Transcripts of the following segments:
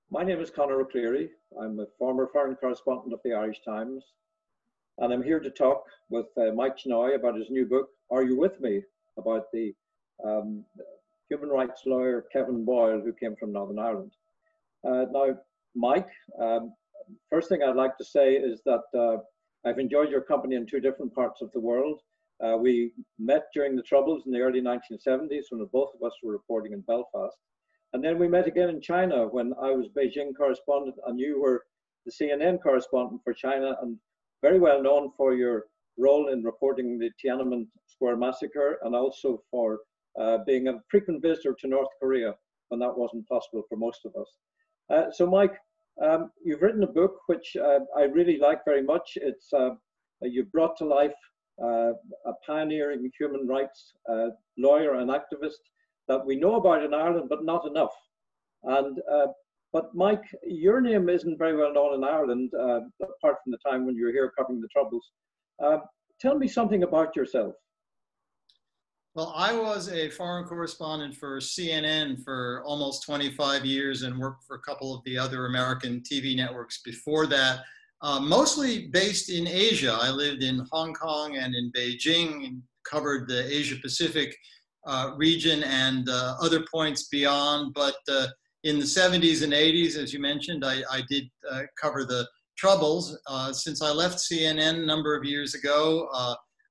My name is Conor O'Clery. I'm a former foreign correspondent of the Irish Times, and I'm here to talk with Mike Chinoy about his new book, Are You With Me?, about the human rights lawyer Kevin Boyle, who came from Northern Ireland. Now, Mike, first thing I'd like to say is that I've enjoyed your company in two different parts of the world. We met during the Troubles in the early 1970s when both of us were reporting in Belfast. And then we met again in China when I was Beijing correspondent and you were the CNN correspondent for China, and very well known for your role in reporting the Tiananmen Square massacre, and also for being a frequent visitor to North Korea when that wasn't possible for most of us. So Mike, you've written a book which I really like very much. It's you've brought to life a pioneering human rights lawyer and activist that we know about in Ireland, but not enough. And but Mike, your name isn't very well known in Ireland, apart from the time when you were here covering the Troubles. Tell me something about yourself. Well, I was a foreign correspondent for CNN for almost 25 years and worked for a couple of the other American TV networks before that, mostly based in Asia. I lived in Hong Kong and in Beijing and covered the Asia Pacific region and other points beyond. But in the 70s and 80s, as you mentioned, I did cover the Troubles. Since I left CNN a number of years ago,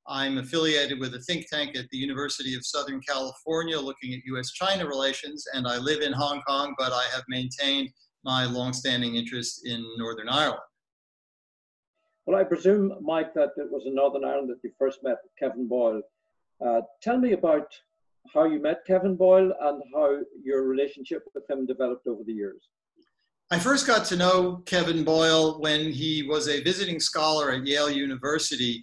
I'm affiliated with a think tank at the University of Southern California looking at U.S.-China relations, and I live in Hong Kong, but I have maintained my longstanding interest in Northern Ireland. Well, I presume, Mike, that it was in Northern Ireland that you first met Kevin Boyle. Tell me about how you met Kevin Boyle and how your relationship with him developed over the years. I first got to know Kevin Boyle when he was a visiting scholar at Yale University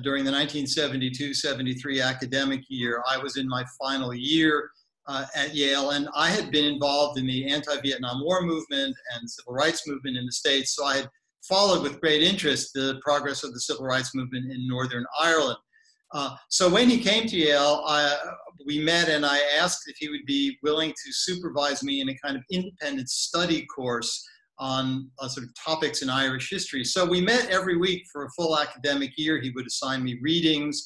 during the 1972-73 academic year. I was in my final year at Yale, and I had been involved in the anti-Vietnam War movement and civil rights movement in the States, so I had followed with great interest the progress of the civil rights movement in Northern Ireland. So when he came to Yale, we met, and I asked if he would be willing to supervise me in a kind of independent study course on sort of topics in Irish history. So we met every week for a full academic year. He would assign me readings.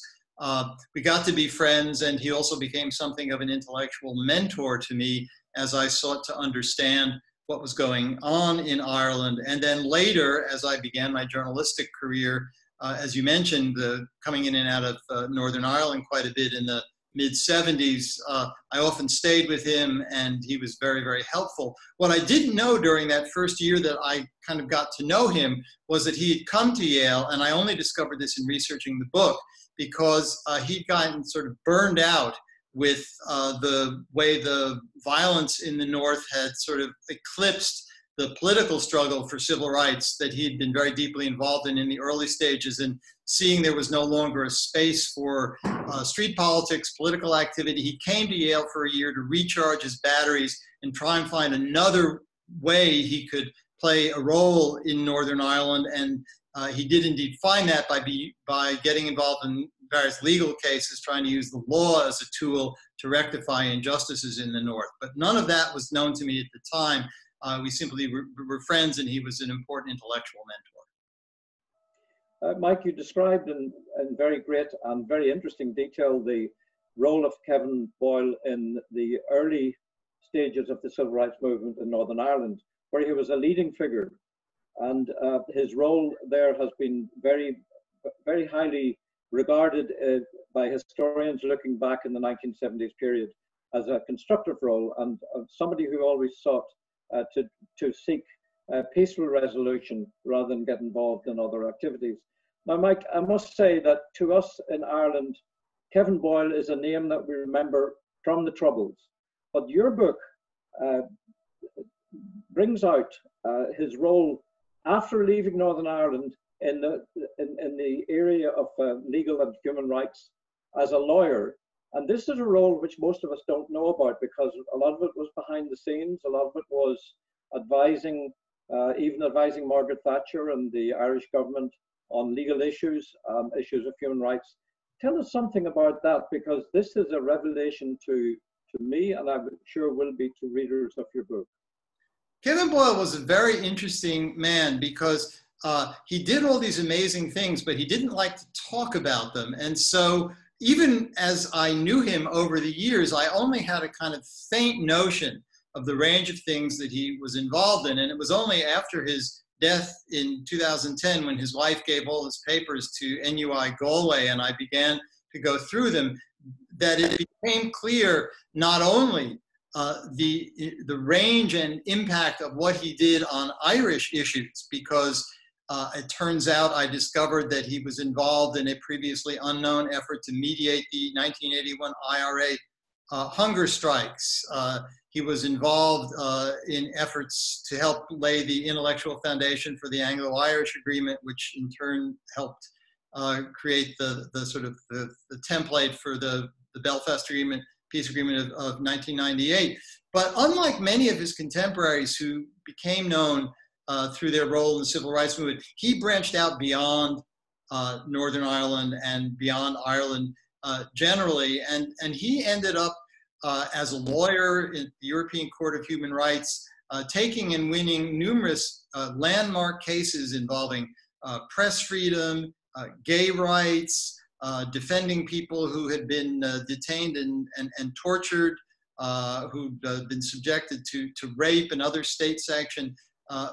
We got to be friends, and he also became something of an intellectual mentor to me as I sought to understand what was going on in Ireland. And then later, as I began my journalistic career, as you mentioned, coming in and out of Northern Ireland quite a bit in the mid-70s, I often stayed with him, and he was very, very helpful. What I didn't know during that first year that I kind of got to know him was that he had come to Yale, and I only discovered this in researching the book, because he'd gotten sort of burned out with the way the violence in the North had sort of eclipsed the political struggle for civil rights that he had been very deeply involved in the early stages, and seeing there was no longer a space for street politics, political activity, he came to Yale for a year to recharge his batteries and try and find another way he could play a role in Northern Ireland. And he did indeed find that by getting involved in various legal cases, trying to use the law as a tool to rectify injustices in the North. But none of that was known to me at the time. We simply were friends, and he was an important intellectual mentor. Mike, you described in very great and very interesting detail the role of Kevin Boyle in the early stages of the civil rights movement in Northern Ireland, where he was a leading figure. And his role there has been very, very highly regarded by historians looking back in the 1970s period as a constructive role, and somebody who always sought to seek peaceful resolution rather than get involved in other activities. Now, Mike, I must say that to us in Ireland, Kevin Boyle is a name that we remember from the Troubles. But your book brings out his role after leaving Northern Ireland in the area of legal and human rights as a lawyer. And this is a role which most of us don't know about, because a lot of it was behind the scenes. A lot of it was advising, even advising Margaret Thatcher and the Irish government on legal issues, issues of human rights. Tell us something about that, because this is a revelation to to me, and I'm sure will be to readers of your book. Kevin Boyle was a very interesting man because he did all these amazing things, but he didn't like to talk about them. And so even as I knew him over the years, I only had a kind of faint notion of the range of things that he was involved in. And it was only after his death in 2010, when his wife gave all his papers to NUI Galway and I began to go through them, that it became clear not only the range and impact of what he did on Irish issues, because it turns out I discovered that he was involved in a previously unknown effort to mediate the 1981 IRA hunger strikes. He was involved in efforts to help lay the intellectual foundation for the Anglo-Irish Agreement, which in turn helped create the sort of the template for the Belfast Agreement, peace agreement of 1998. But unlike many of his contemporaries who became known through their role in the civil rights movement, he branched out beyond Northern Ireland and beyond Ireland generally. And he ended up as a lawyer in the European Court of Human Rights, taking and winning numerous landmark cases involving press freedom, gay rights, defending people who had been detained and tortured, who'd been subjected to rape and other state-sanctioned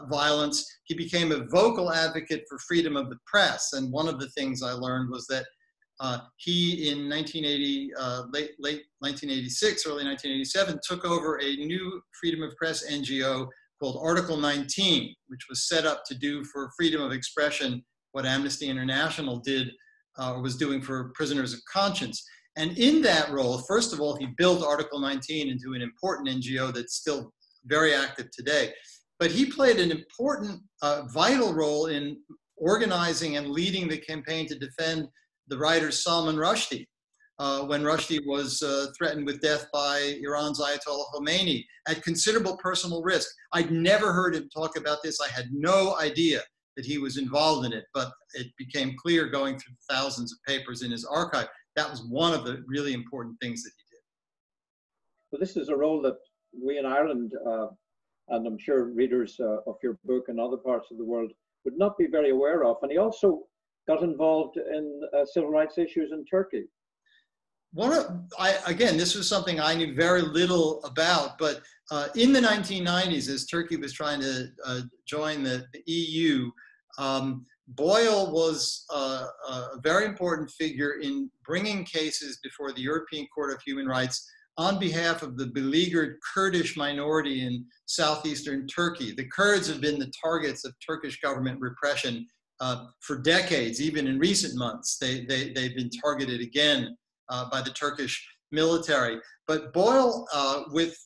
violence. He became a vocal advocate for freedom of the press. And one of the things I learned was that he, in 1980, late 1986, early 1987, took over a new freedom of press NGO called Article 19, which was set up to do for freedom of expression what Amnesty International did or was doing for prisoners of conscience. And in that role, first of all, he built Article 19 into an important NGO that's still very active today. But he played an important, vital role in organizing and leading the campaign to defend the writer Salman Rushdie, when Rushdie was threatened with death by Iran's Ayatollah Khomeini at considerable personal risk. I'd never heard him talk about this. I had no idea that he was involved in it, but it became clear going through thousands of papers in his archive. That was one of the really important things that he did. Well, this is a role that we in Ireland, and I'm sure readers of your book and other parts of the world would not be very aware of. And he also got involved in civil rights issues in Turkey. Again, this was something I knew very little about, but in the 1990s, as Turkey was trying to join the EU, Boyle was a very important figure in bringing cases before the European Court of Human Rights on behalf of the beleaguered Kurdish minority in southeastern Turkey. The Kurds have been the targets of Turkish government repression for decades. Even in recent months, they've been targeted again by the Turkish military. But Boyle,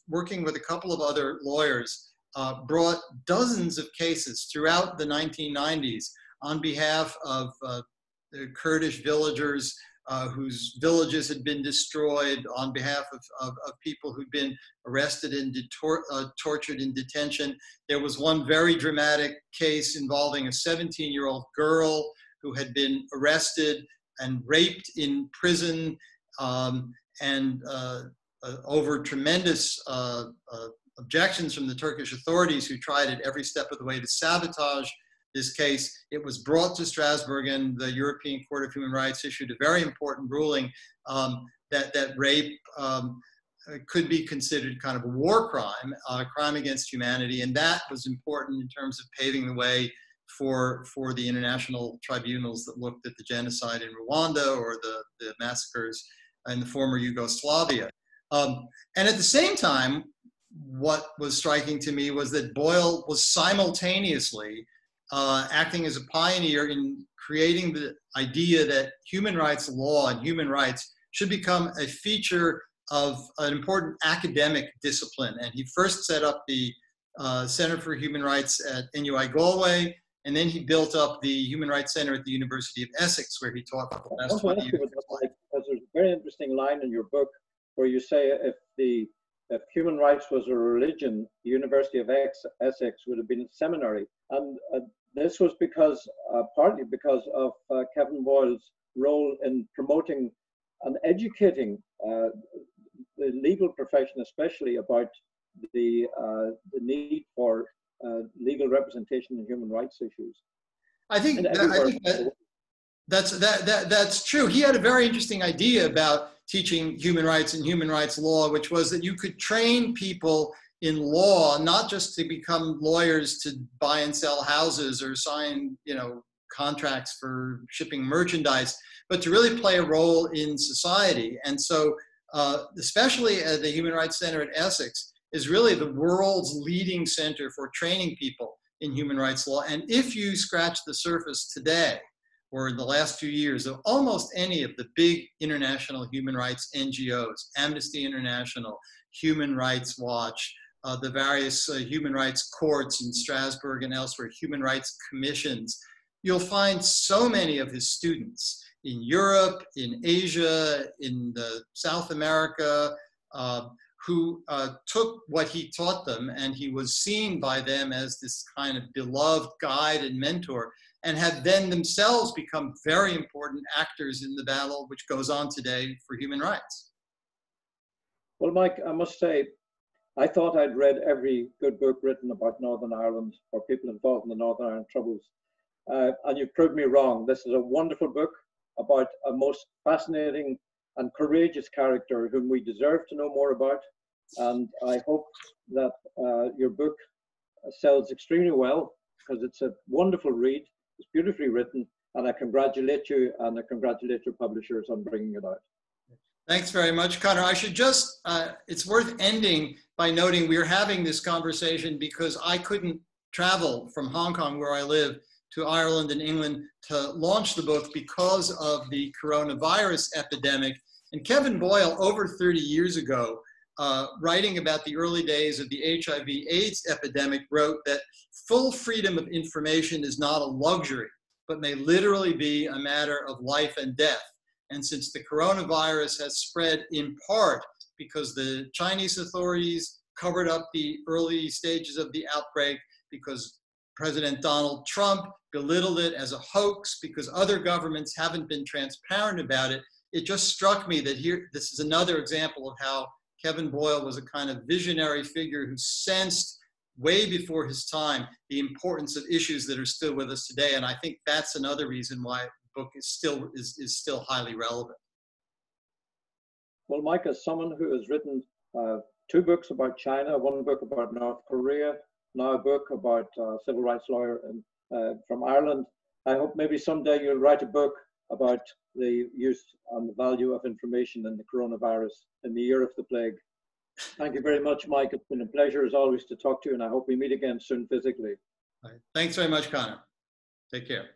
working with a couple of other lawyers, brought dozens of cases throughout the 1990s on behalf of the Kurdish villagers whose villages had been destroyed, on behalf of people who'd been arrested and tortured in detention. There was one very dramatic case involving a 17-year-old girl who had been arrested and raped in prison, and over tremendous objections from the Turkish authorities, who tried at every step of the way to sabotage this case. It was brought to Strasbourg, and the European Court of Human Rights issued a very important ruling that rape could be considered kind of a war crime, a crime against humanity, and that was important in terms of paving the way for the international tribunals that looked at the genocide in Rwanda or the massacres in the former Yugoslavia. And at the same time, what was striking to me was that Boyle was simultaneously acting as a pioneer in creating the idea that human rights law and human rights should become a feature of an important academic discipline. And he first set up the Center for Human Rights at NUI Galway, and then he built up the Human Rights Center at the University of Essex, where he taught for the last 20 years. Because there's a very interesting line in your book where you say if human rights was a religion, the University of Essex would have been a seminary. And this was partly because of Kevin Boyle's role in promoting and educating the legal profession, especially about the need for legal representation in human rights issues. I think that's true. He had a very interesting idea about teaching human rights and human rights law, which was that you could train people in law, not just to become lawyers to buy and sell houses or sign, contracts for shipping merchandise, but to really play a role in society. And so, especially at the Human Rights Center at Essex is really the world's leading center for training people in human rights law. And if you scratch the surface today, or in the last few years, of almost any of the big international human rights NGOs, Amnesty International, Human Rights Watch, the various human rights courts in Strasbourg and elsewhere, human rights commissions, you'll find so many of his students in Europe, in Asia, in South America, who took what he taught them, and he was seen by them as this kind of beloved guide and mentor, and have then themselves become very important actors in the battle which goes on today for human rights. Well, Mike, I must say, I thought I'd read every good book written about Northern Ireland or people involved in the Northern Ireland Troubles. And you've proved me wrong. This is a wonderful book about a most fascinating and courageous character whom we deserve to know more about. And I hope that your book sells extremely well, because it's a wonderful read. It's beautifully written, and I congratulate you and I congratulate your publishers on bringing it out. Thanks very much, Conor. I should just, it's worth ending by noting we're having this conversation because I couldn't travel from Hong Kong, where I live, to Ireland and England to launch the book because of the coronavirus epidemic. And Kevin Boyle, over 30 years ago, writing about the early days of the HIV/AIDS epidemic, wrote that full freedom of information is not a luxury, but may literally be a matter of life and death. And since the coronavirus has spread in part because the Chinese authorities covered up the early stages of the outbreak, because President Donald Trump belittled it as a hoax, because other governments haven't been transparent about it, it just struck me that here, this is another example of how Kevin Boyle was a kind of visionary figure who sensed way before his time the importance of issues that are still with us today. And I think that's another reason why the book is still highly relevant. Well, Mike, as someone who has written 2 books about China, 1 book about North Korea, now a book about a civil rights lawyer from Ireland, I hope maybe someday you'll write a book about the use and the value of information in the coronavirus in the year of the plague. Thank you very much, Mike. It's been a pleasure as always to talk to you, and I hope we meet again soon physically. Thanks very much, Conor. Take care.